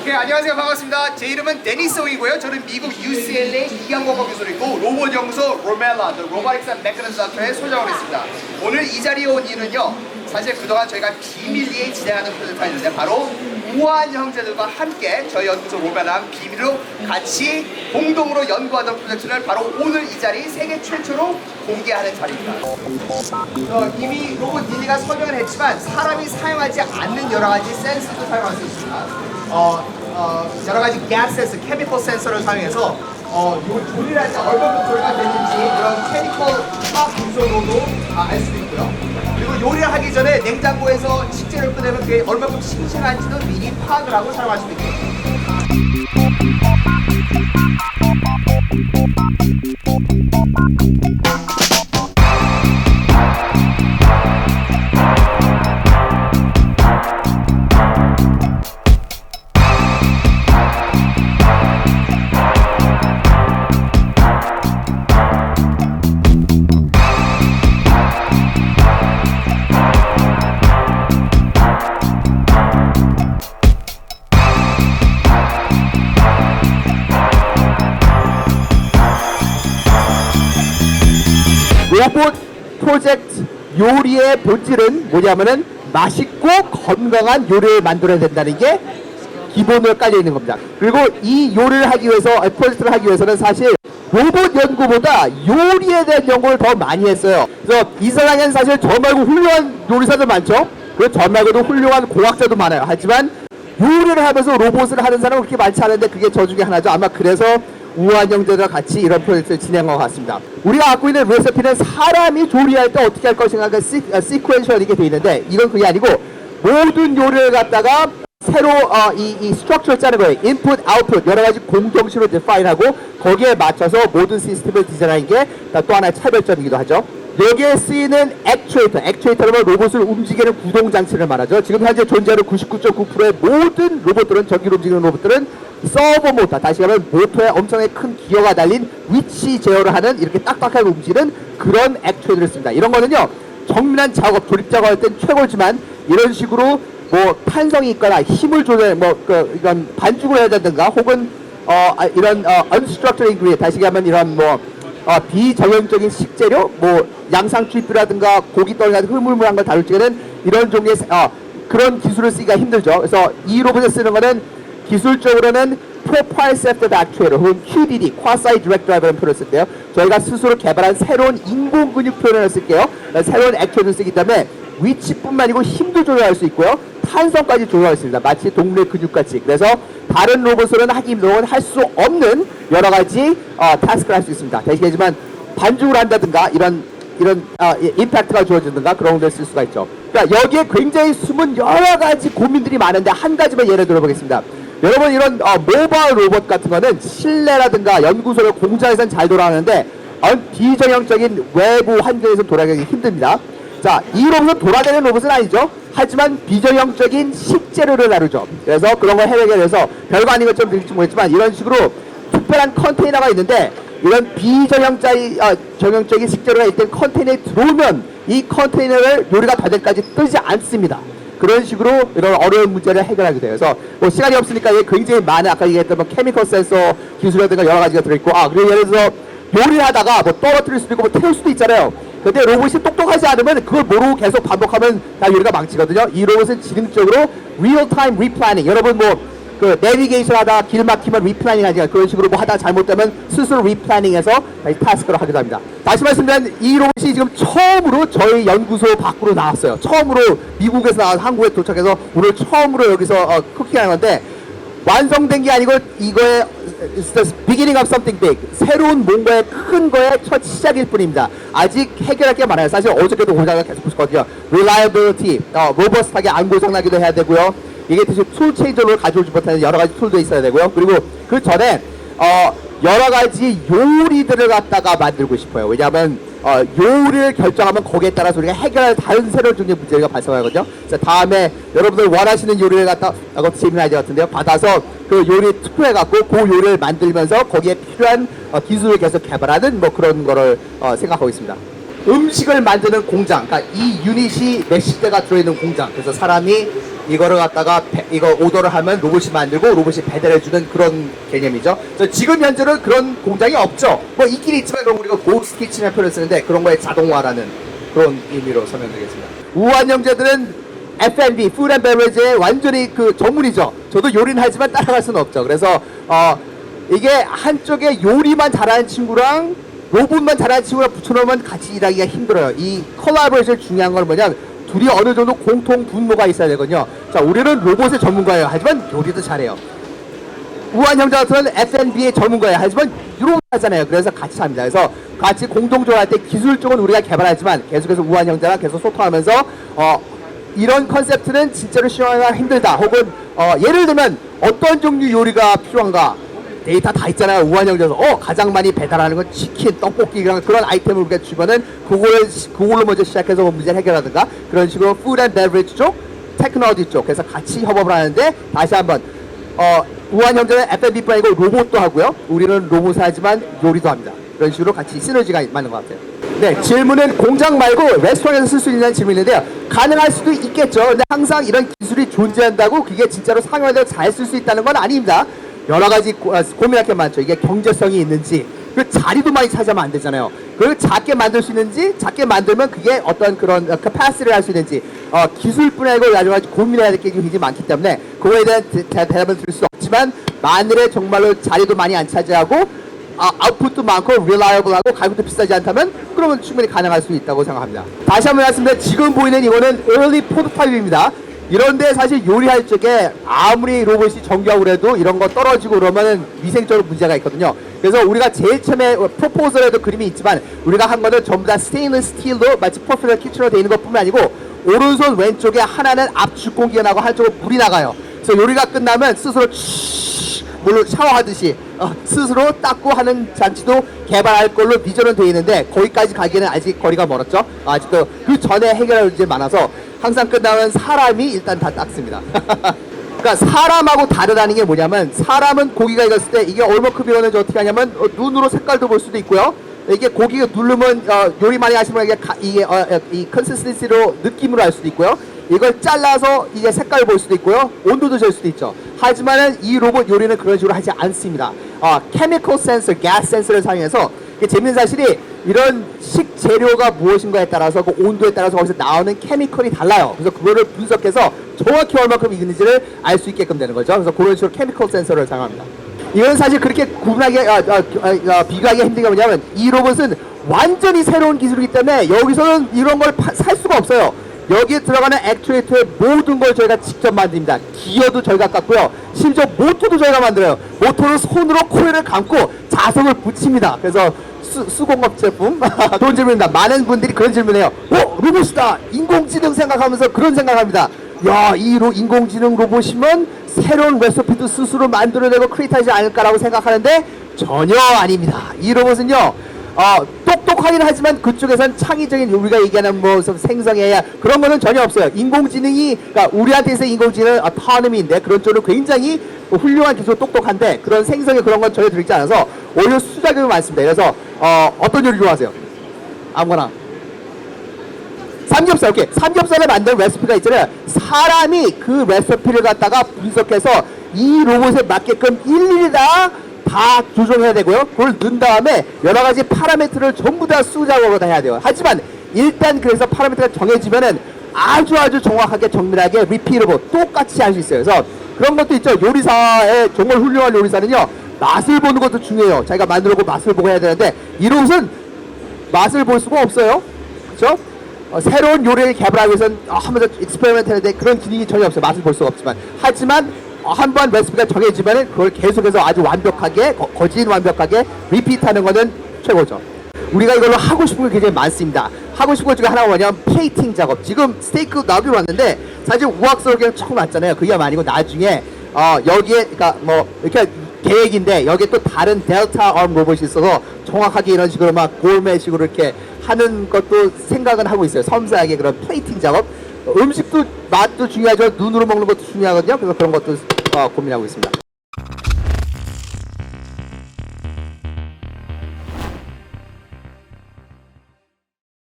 오케이, 안녕하세요. 반갑습니다. 제 이름은 데니스 옹이고요. 저는 미국 UCLA 기계공학 교수이고 로봇 연구소 로멜라, The Robotics and Mechanism Center의 소장을 했습니다. 오늘 이 자리에 온 이유는요, 사실 그동안 저희가 비밀리에 진행하는 프로젝트가 있는데 바로 우한 형제들과 함께 저희 연구소 로멜라랑 비밀로 같이 공동으로 연구하던 프로젝트를 바로 오늘 이 자리 세계 최초로 공개하는 자리입니다. 이미 로봇 닐리가 설명을 했지만 사람이 사용하지 않는 여러 가지 센서도 사용할 수 있습니다. 여러 가지 gas 센서, 케미컬 센서를 사용해서 조리를 할 때 얼마큼 조리가 되는지 이런 케미컬 화학 분석으로도 알 수도 있고요. 그리고 요리를 하기 전에 냉장고에서 식재를 꺼내면 그게 얼마큼 싱싱한지도 미리 파악을 하고 사용할 수도 있고요. 로봇 프로젝트 요리의 본질은 뭐냐면은 맛있고 건강한 요리를 만들어야 된다는 게 기본으로 깔려 있는 겁니다. 그리고 이 요리를 하기 위해서, 프로젝트를 하기 위해서는 사실 로봇 연구보다 요리에 대한 연구를 더 많이 했어요. 그래서 이 세상에는 사실 저 말고 훌륭한 요리사들 많죠. 그리고 저 말고도 훌륭한 공학자도 많아요. 하지만 요리를 하면서 로봇을 하는 사람은 그렇게 많지 않은데 그게 저 중에 하나죠. 아마 그래서 우한 형제들과 같이 이런 프로젝트를 진행한 것 같습니다. 우리가 갖고 있는 레시피는 사람이 조리할 때 어떻게 할 것인가가 시퀀셜하게 되어 있는데 이건 그게 아니고 모든 요리를 갖다가 새로 이 스트럭처를 짜는 거예요. 인풋, 아웃풋 여러 가지 공정식으로 디파인하고 거기에 맞춰서 모든 시스템을 디자인하는 게 또 하나의 차별점이기도 하죠. 여기에 쓰이는 액추에이터는 로봇을 움직이는 구동장치를 말하죠. 지금 현재 존재하는 99.9%의 모든 로봇들은, 전기로 움직이는 로봇들은 서버 모터, 다시 말하면 모터에 엄청나게 큰 기어가 달린 위치 제어를 하는 이렇게 딱딱하게 움직이는 그런 액추에이터를 씁니다. 이런 거는요, 정밀한 작업, 조립 작업할 땐 최고지만 이런 식으로 뭐 탄성이 있거나 힘을 조절, 이건 반죽을 해야 된다든가 혹은 이런 unstructured ingredient, 다시 말하면 이런 비정형적인 식재료, 양상추잎이라든가 고기 떨이라든가 흐물흐물한 걸 다룰 적에는 이런 종류의 그런 기술을 쓰기가 힘들죠. 그래서 이 로봇에 쓰는 거는 기술적으로는 Proprioceptive Actuator 혹은 QDD, Quasi-Direct Drive라는 표현을 쓸게요. 저희가 스스로 개발한 새로운 인공 근육 표현을 쓸게요. 새로운 액추에이터를 쓰기 때문에 위치뿐만 아니고 힘도 조절할 수 있고요. 탄성까지 조절할 수 있습니다. 마치 동물 근육같이. 그래서 다른 로봇으로는 하기 힘든, 할 수 없는 여러 가지 타스크를 할 수 있습니다. 대신하지만 반죽을 한다든가 이런 임팩트가 주어지든가 그런 것들을 쓸 수가 있죠. 그러니까 여기에 굉장히 숨은 여러 가지 고민들이 많은데 한 가지만 예를 들어보겠습니다. 여러분 이런 모바일 로봇 같은 거는 실내라든가 연구소나 공장에서는 잘 돌아가는데 비정형적인 외부 환경에서 돌아가기 힘듭니다. 자, 이 로봇은 돌아다니는 로봇은 아니죠. 하지만 비정형적인 식재료를 다루죠. 그래서 그런 걸 해결해서 별거 아닌 것처럼 들릴지 모르겠지만 이런 식으로 특별한 컨테이너가 있는데 이런 비정형적인 식재료가 있던 컨테이너에 들어오면 이 컨테이너를 요리가 다 될 때까지 뜨지 않습니다. 그런 식으로 이런 어려운 문제를 해결하게 돼요. 그래서 시간이 없으니까 이게 굉장히 많은 아까 얘기했던 케미컬 센서 기술이라든가 여러 가지가 들어있고 그리고 예를 들어서 요리를 하다가 떨어뜨릴 수도 있고 태울 수도 있잖아요. 근데 로봇이 똑똑하지 않으면 그걸 모르고 계속 반복하면 다 요리가 망치거든요. 이 로봇은 지능적으로 real-time replanning, 여러분 내비게이션 하다가 길 막히면 리플래닝 하지 그런 식으로 하다가 잘못되면 스스로 리플래닝해서 다시 타스크를 하기도 합니다. 다시 말씀드리면 이 로봇이 지금 처음으로 저희 연구소 밖으로 나왔어요. 처음으로 미국에서 나와서 한국에 도착해서 오늘 처음으로 여기서 쿠킹하는 건데 완성된 게 아니고 이거의 It's the beginning of something big. 새로운 뭔가의 큰 거의 첫 시작일 뿐입니다. 아직 해결할 게 많아요. 사실 어저께도 고장을 계속 보셨거든요. Reliability, 로버스트하게 안 고장나기도 해야 되고요. 이게 대신 툴 체인저로 가져오지 못하는 여러 가지 툴도 있어야 되고요. 그리고 그 전에 여러 가지 요리들을 갖다가 만들고 싶어요. 왜냐하면 요리를 결정하면 거기에 따라서 우리가 해결할 다른 새로운 종류의 문제가 발생하거든요. 그래서 다음에 여러분들 원하시는 요리를 갖다 이것도 재미난 아이디어 같은데요. 받아서 그 요리 투표해갖고 그 요리를 만들면서 거기에 필요한 기술을 계속 개발하는 그런 거를 생각하고 있습니다. 음식을 만드는 공장, 그러니까 이 유닛이 몇십 대가 들어있는 공장. 그래서 사람이 이거를 갖다가 이거 오더를 하면 로봇이 만들고 로봇이 배달해주는 그런 개념이죠. 그래서 지금 현재는 그런 공장이 없죠. 뭐 있긴 있지만 그럼 우리가 고스트 키친이라는 표현을 쓰는데 그런 거에 자동화라는 그런 의미로 설명드리겠습니다. 우한 형제들은 F&B, Food and Beverage의 완전히 그 전문이죠. 저도 요리는 하지만 따라갈 수는 없죠. 그래서 이게 한쪽에 요리만 잘하는 친구랑 로봇만 잘하는 친구랑 붙여놓으면 같이 일하기가 힘들어요. 이 콜라보레이션 중요한 건 뭐냐면 둘이 어느 정도 공통 분모가 있어야 되거든요. 자, 우리는 로봇의 전문가예요. 하지만 요리도 잘해요. 우한 형제 같은 F&B의 전문가예요. 하지만 유럽 하잖아요. 그래서 같이 합니다. 그래서 같이 공동 조합할 때 기술 쪽은 우리가 개발하지만 계속해서 우한 형제랑 계속 소통하면서 이런 컨셉트는 진짜로 시험하기가 힘들다. 혹은 예를 들면 어떤 종류 요리가 필요한가? 데이터 다 있잖아요. 우한 형제에서 가장 많이 배달하는 건 치킨, 떡볶이 그런 아이템을 우리가 주면은 그걸로 먼저 시작해서 문제를 해결하든가 그런 식으로 푸드 앤 베버리지 쪽, 테크놀로지 쪽 그래서 같이 협업을 하는데 다시 한번 우한 형제는 F&B뿐 아니고 로봇도 하고요. 우리는 로봇을 하지만 요리도 합니다. 그런 식으로 같이 시너지가 맞는 것 같아요. 네, 질문은 공장 말고 레스토랑에서 쓸 수 있는 질문인데요. 가능할 수도 있겠죠. 근데 항상 이런 기술이 존재한다고 그게 진짜로 상용화되어 잘 쓸 수 있다는 건 아닙니다. 여러 가지 고민할 게 많죠. 이게 경제성이 있는지, 그 자리도 많이 차지하면 안 되잖아요. 그걸 작게 만들 수 있는지, 작게 만들면 그게 어떤 그런 캐파시티를 할 수 있는지, 기술뿐 아니고 여러 가지 고민해야 될 게 굉장히 많기 때문에 그거에 대한 대답을 드릴 수 없지만 만일에 정말로 자리도 많이 안 차지하고 아웃풋도 많고 릴라이어블하고 가격도 비싸지 않다면 그러면 충분히 가능할 수 있다고 생각합니다. 다시 한번 말씀드리면 지금 보이는 이거는 early prototype입니다. 이런데 사실 요리할 적에 아무리 로봇이 정교하고 해도 이런 거 떨어지고 그러면은 위생적으로 문제가 있거든요. 그래서 우리가 제일 처음에 프로포즈에도 그림이 있지만 우리가 한 거는 전부 다 스테인리스 스틸로 마치 퍼펙트 키친으로 되어 있는 것뿐만 아니고 오른손 왼쪽에 하나는 압축공기가 나고 한쪽으로 물이 나가요. 그래서 요리가 끝나면 스스로 물로 샤워하듯이 스스로 닦고 하는 장치도 개발할 걸로 비전은 되어 있는데 거기까지 가기에는 아직 거리가 멀었죠. 아직도 그 전에 해결할 문제 많아서 항상 끝나면 사람이 일단 다 닦습니다. 그러니까 사람하고 다르다는 게 뭐냐면 사람은 고기가 익었을 때 이게 얼마큼 익었는지 어떻게 하냐면 눈으로 색깔도 볼 수도 있고요. 이게 고기가 누르면 요리 많이 하시는 분에게 이게 이 컨시스턴시로 느낌으로 알 수도 있고요. 이걸 잘라서 이제 색깔을 볼 수도 있고요. 온도도 잴 수도 있죠. 하지만은 이 로봇 요리는 그런 식으로 하지 않습니다. 케미컬 센서, 가스 센서를 사용해서 재밌는 사실이 이런 식재료가 무엇인가에 따라서 그 온도에 따라서 거기서 나오는 케미컬이 달라요. 그래서 그거를 분석해서 정확히 얼마큼 익는지를 알 수 있게끔 되는 거죠. 그래서 그런 식으로 케미컬 센서를 사용합니다. 이건 사실 그렇게 구분하기, 비교하기 힘든 게 뭐냐면 이 로봇은 완전히 새로운 기술이기 때문에 여기서는 이런 걸 살 수가 없어요. 여기에 들어가는 액추에이터의 모든 걸 저희가 직접 만듭니다. 기어도 저희가 깎고요. 심지어 모터도 저희가 만들어요. 모터는 손으로 코일을 감고 자석을 붙입니다. 그래서 수공업 제품. 좋은 질문입니다. 많은 분들이 그런 질문해요. 로봇이다. 인공지능 생각하면서 그런 생각합니다. 야, 이 인공지능 로봇이면 새로운 레시피도 스스로 만들어내고 크리에이트하지 않을까라고 생각하는데 전혀 아닙니다. 이 로봇은요. 똑똑하긴 하지만 그쪽에선 창의적인 우리가 얘기하는 뭐 생성 AI 그런 거는 전혀 없어요. 인공지능이 그러니까 우리한테 있어서 인공지능은 autonomy인데 그런 쪽으로 굉장히 훌륭한 기술 똑똑한데 그런 생성의 그런 건 전혀 들어있지 않아서 오히려 수작용이 많습니다. 그래서 어떤 요리 좋아하세요? 아무거나. 삼겹살, 오케이. 삼겹살을 만드는 레시피가 있잖아요. 사람이 그 레시피를 갖다가 분석해서 이 로봇에 맞게끔 일일이 다 조정해야 되고요. 그걸 넣은 다음에 여러 가지 파라미터를 전부 다 수작업으로 다 해야 돼요. 하지만 일단 그래서 파라미터가 정해지면은 아주 정확하게 정밀하게 리피트able 똑같이 할 수 있어요. 그래서 그런 것도 있죠. 요리사의 정말 훌륭한 요리사는요. 맛을 보는 것도 중요해요. 자기가 만들고 맛을 보고 해야 되는데 이 로봇은 맛을 볼 수가 없어요. 그렇죠? 새로운 요리를 개발하기 위해서는 한번 더 익스페리먼트 해야 돼. 그런 기능이 전혀 없어요. 맛을 볼 수가 없지만. 하지만 한번 레시피가 정해지면 그걸 계속해서 아주 완벽하게 거진 완벽하게 리피트하는 거는 최고죠. 우리가 이걸로 하고 싶은 게 굉장히 많습니다. 하고 싶은 것 중에 하나가 뭐냐면 플레이팅 작업. 지금 스테이크 나오기로 왔는데 사실 우악스럽게 그냥 처음 왔잖아요. 그게 아니고 나중에 여기에 그러니까 뭐 이렇게 계획인데 여기에 또 다른 델타 arm 로봇이 있어서 정확하게 이런 식으로 막 골메식으로 이렇게 하는 것도 생각은 하고 있어요. 섬세하게 그런 플레이팅 작업. 음식도 맛도 중요하죠. 눈으로 먹는 것도 중요하거든요. 그래서 그런 것도 고민하고 있습니다.